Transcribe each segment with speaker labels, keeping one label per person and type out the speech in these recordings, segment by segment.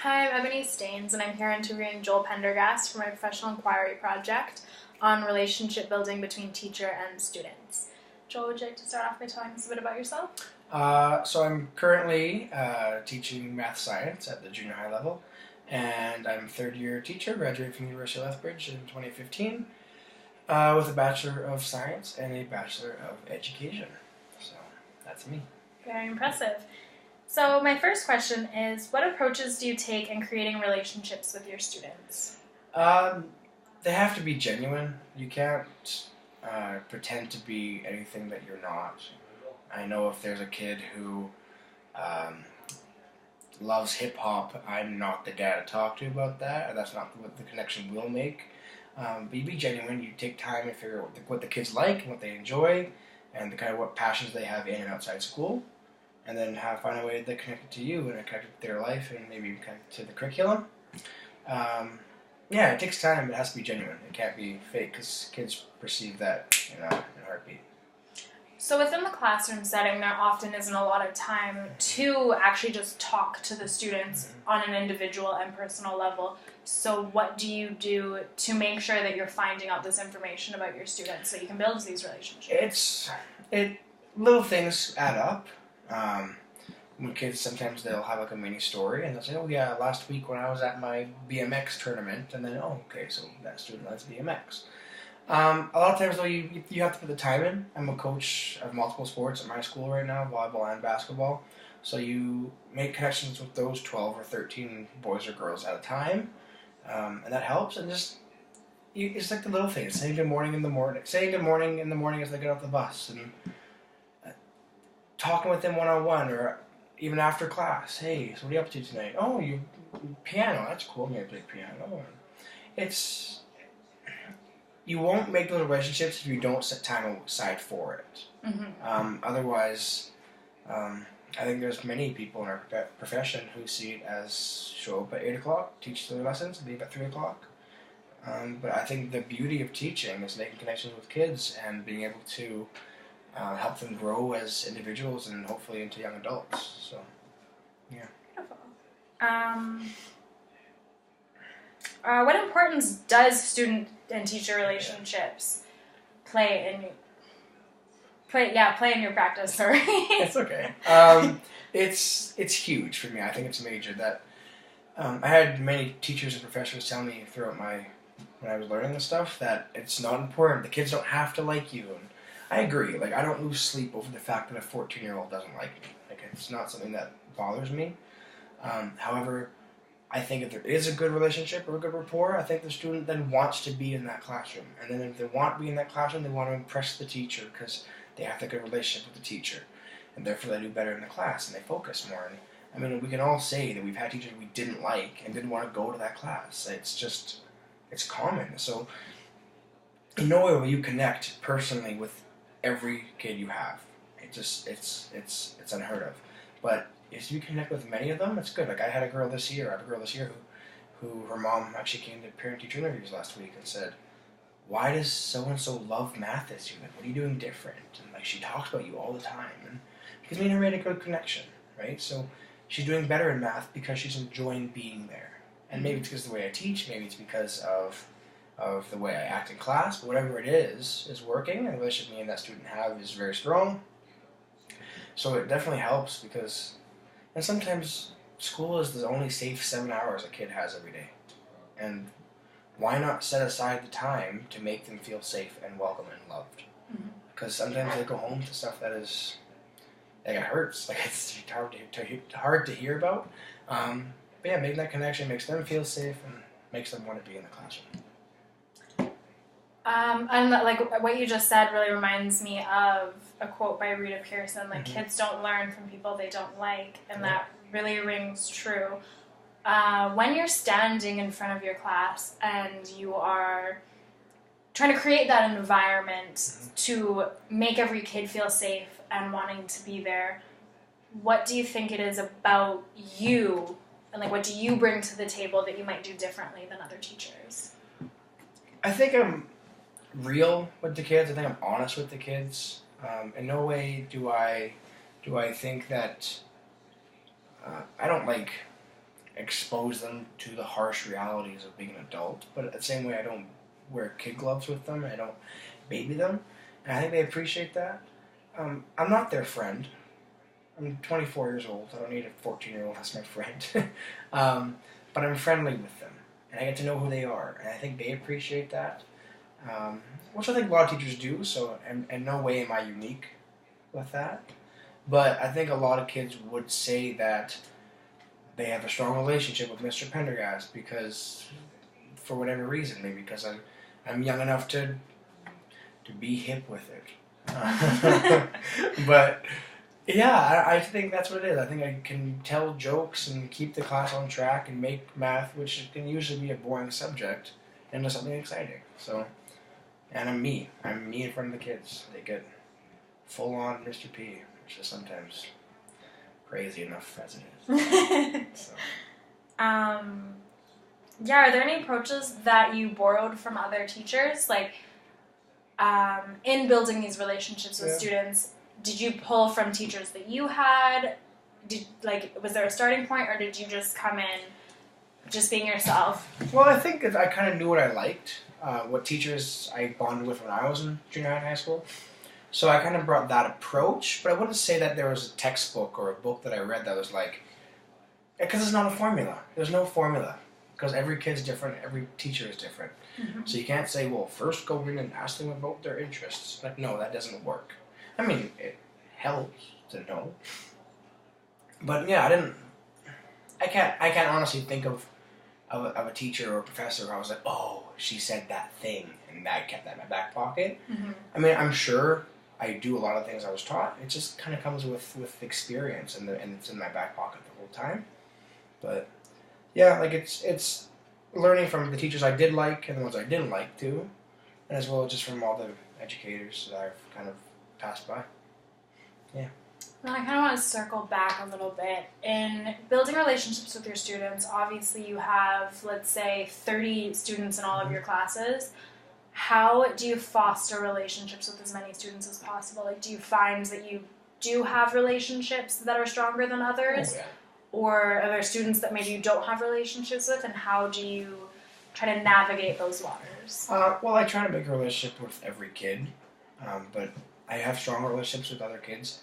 Speaker 1: Hi, I'm Ebony Staines, and I'm here interviewing Joel Pendergast for my professional inquiry project on relationship building between teacher and students. Joel, would you like to start off by telling us a bit about yourself?
Speaker 2: So I'm currently teaching math science at the junior high level, and I'm a third-year teacher, graduated from the University of Lethbridge in 2015 with a Bachelor of Science and a Bachelor of Education. So that's me.
Speaker 1: Very impressive. So my first question is, what approaches do you take in creating relationships with your students?
Speaker 2: They have to be genuine. You can't pretend to be anything that you're not. I know if there's a kid who loves hip-hop, I'm not the guy to talk to about that, and that's not what the connection will make. But you be genuine, you take time to figure out what the kids like and what they enjoy, and the kind of what passions they have in and outside school, and then find a way that connect it to you and connect it to their life and maybe connect it to the curriculum. Yeah, it takes time, but it has to be genuine. It can't be fake because kids perceive that in a heartbeat.
Speaker 1: So within the classroom setting, there often isn't a lot of time to actually just talk to the students on an individual and personal level. So what do you do to make sure that you're finding out this information about your students so you can build these relationships?
Speaker 2: Little things add up. When kids, sometimes they'll have like a mini story and they'll say, oh yeah, last week when I was at my BMX tournament, and then, oh, okay, so that student likes BMX. A lot of times though, you have to put the time in. I'm a coach of multiple sports at my school right now, volleyball and basketball. So you make connections with those 12 or 13 boys or girls at a time, and that helps. And it's like the little things. Saying good morning in the morning. Saying good morning in the morning as they get off the bus, and talking with them one-on-one, or even after class. Hey, so what are you up to tonight? Oh, piano. That's cool. I'm gonna play piano. You won't make those relationships if you don't set time aside for it. Mm-hmm. Otherwise, I think there's many people in our profession who see it as show up at 8 o'clock, teach their lessons, leave at 3 o'clock. But I think the beauty of teaching is making connections with kids and being able to help them grow as individuals and hopefully into young adults. So, yeah.
Speaker 1: Beautiful. What importance does student and teacher relationships play in your practice? Sorry.
Speaker 2: It's okay. It's huge for me. I think it's major. That I had many teachers and professors tell me throughout when I was learning this stuff that it's not important. The kids don't have to like you. And I agree. Like, I don't lose sleep over the fact that a 14-year-old doesn't like me. Like, it's not something that bothers me. However, I think if there is a good relationship or a good rapport, I think the student then wants to be in that classroom. And then if they want to be in that classroom, they want to impress the teacher because they have a good relationship with the teacher. And therefore they do better in the class and they focus more. And I mean, we can all say that we've had teachers we didn't like and didn't want to go to that class. It's common. So in no way will you connect personally with every kid you have. It's unheard of. But if you connect with many of them, it's good. Like I have a girl this year who her mom actually came to parent-teacher interviews last week and said, why does so-and-so love math this year? Like, what are you doing different? And like, she talks about you all the time. And because me and her made a good connection, right? So she's doing better in math because she's enjoying being there. And maybe it's because of the way I teach, maybe it's because of the way I act in class, but whatever it is working, and the relationship me and that student have is very strong. So it definitely helps because, and sometimes school is the only safe 7 hours a kid has every day. And why not set aside the time to make them feel safe and welcome and loved? Because sometimes they go home to stuff that is, like, it hurts. Like, it's hard to hear about. But yeah, making that connection makes them feel safe and makes them want to be in the classroom.
Speaker 1: And like what you just said really reminds me of a quote by Rita Pearson, like, kids don't learn from people they don't like, and that really rings true. When you're standing in front of your class and you are trying to create that environment to make every kid feel safe and wanting to be there, what do you think it is about you, and like what do you bring to the table that you might do differently than other teachers?
Speaker 2: I think I'm real with the kids. I think I'm honest with the kids. In no way do I think that I don't like expose them to the harsh realities of being an adult, but the same way I don't wear kid gloves with them, I don't baby them, and I think they appreciate that. I'm not their friend. I'm 24 years old. I don't need a 14-year-old as my friend. But I'm friendly with them, and I get to know who they are, and I think they appreciate that, which I think a lot of teachers do, so in no way am I unique with that. But I think a lot of kids would say that they have a strong relationship with Mr. Pendergast because, for whatever reason, maybe because I'm young enough to be hip with it. But yeah, I think that's what it is. I think I can tell jokes and keep the class on track and make math, which can usually be a boring subject, into something exciting. So, and I'm me. I'm me in front of the kids. They get full on Mr. P, which is sometimes crazy enough as it is. So.
Speaker 1: Yeah, are there any approaches that you borrowed from other teachers? Like, in building these relationships with students, did you pull from teachers that you had? Was there a starting point, or did you just come in just being yourself?
Speaker 2: Well, I think I kind of knew what I liked, what teachers I bonded with when I was in junior high and high school. So I kind of brought that approach, but I wouldn't say that there was a textbook or a book that I read that was like, because it's not a formula. There's no formula, because every kid's different, every teacher is different. Mm-hmm. So you can't say, well, first go in and ask them about their interests. Like, no, that doesn't work. I mean, it helps to know. But yeah, I can't honestly think of a teacher or a professor where I was like, oh, she said that thing, and I kept that in my back pocket. Mm-hmm. I mean, I'm sure I do a lot of things I was taught. It just kind of comes with experience, and it's in my back pocket the whole time. But yeah, like it's learning from the teachers I did like and the ones I didn't like too, and as well as just from all the educators that I've kind of passed by. Yeah.
Speaker 1: Well, I kind of want to circle back a little bit. In building relationships with your students, obviously you have, let's say, 30 students in all of your classes. How do you foster relationships with as many students as possible? Like, do you find that you do have relationships that are stronger than others?
Speaker 2: Oh, yeah.
Speaker 1: Or are there students that maybe you don't have relationships with, and how do you try to navigate those waters?
Speaker 2: Well, I try to make a relationship with every kid, but I have strong relationships with other kids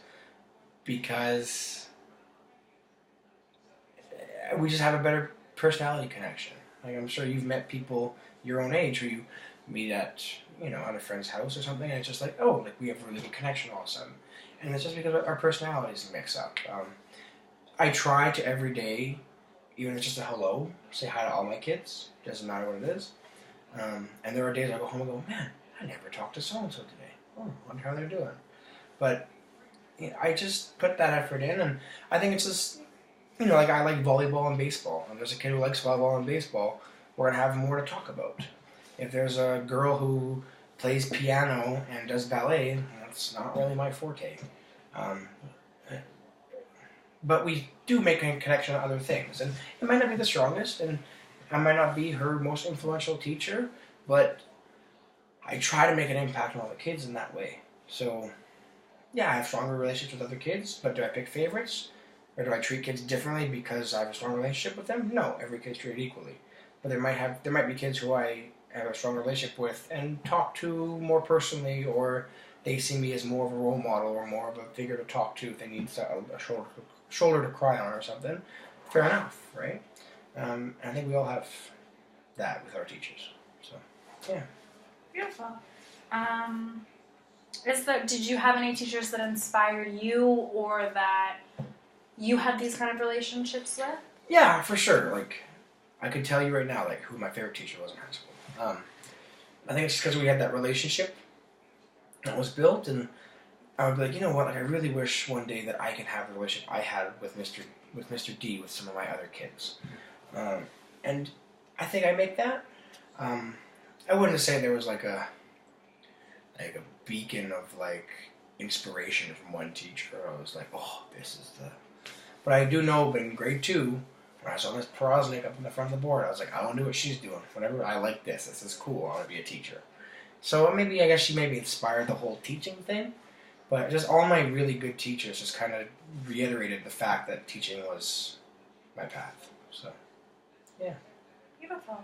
Speaker 2: because we just have a better personality connection. Like, I'm sure you've met people your own age who you meet at, at a friend's house or something, and it's just like, oh, like we have a really good connection all of a sudden. And it's just because our personalities mix up. I try to every day, even if it's just a hello, say hi to all my kids. Doesn't matter what it is. And there are days I go home and go, man, I never talked to so-and-so today. Oh, I wonder how they're doing. But I just put that effort in, and I think it's just, like I like volleyball and baseball. And there's a kid who likes volleyball and baseball, we're going to have more to talk about. If there's a girl who plays piano and does ballet, that's not really my forte. But we do make a connection on other things. And it might not be the strongest, and I might not be her most influential teacher, but I try to make an impact on all the kids in that way. So, yeah, I have stronger relationships with other kids, but do I pick favorites? Or do I treat kids differently because I have a strong relationship with them? No, every kid's treated equally. But there might be kids who I have a strong relationship with and talk to more personally, or they see me as more of a role model or more of a figure to talk to if they need a shoulder to cry on or something. Fair enough, right? And I think we all have that with our teachers. So, yeah.
Speaker 1: Beautiful. Did you have any teachers that inspired you, or that you had these kind of relationships with?
Speaker 2: Yeah, for sure. Like, I could tell you right now, like, who my favorite teacher was in high school. I think it's because we had that relationship that was built, and I would be like, you know what? Like, I really wish one day that I could have the relationship I had with Mr. D with some of my other kids. And I think I make that. I wouldn't say there was like a beacon of like inspiration from one teacher. I was like, oh, this is the. But I do know, but in grade 2, when I saw Miss Porosnik up in the front of the board, I was like, I want to do what she's doing. Whatever, I like this. This is cool. I want to be a teacher. So I guess she maybe inspired the whole teaching thing. But just all my really good teachers just kind of reiterated the fact that teaching was my path. So Yeah.
Speaker 1: Beautiful.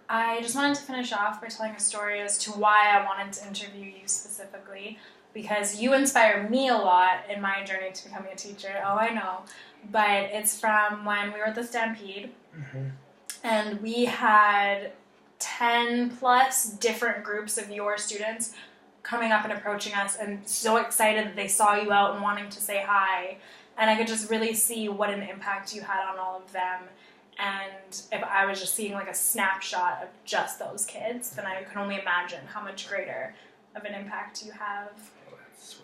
Speaker 1: I just wanted to finish off by telling a story as to why I wanted to interview you specifically, because you inspire me a lot in my journey to becoming a teacher. Oh, I know. But it's from when we were at the Stampede, and we had 10 plus different groups of your students coming up and approaching us and so excited that they saw you out and wanting to say hi. And I could just really see what an impact you had on all of them. And if I was just seeing like a snapshot of just those kids, then I can only imagine how much greater of an impact you have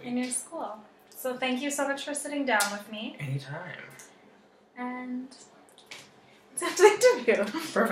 Speaker 1: in your school. So thank you so much for sitting down with me.
Speaker 2: Anytime.
Speaker 1: And it's an interview.
Speaker 2: Perfect.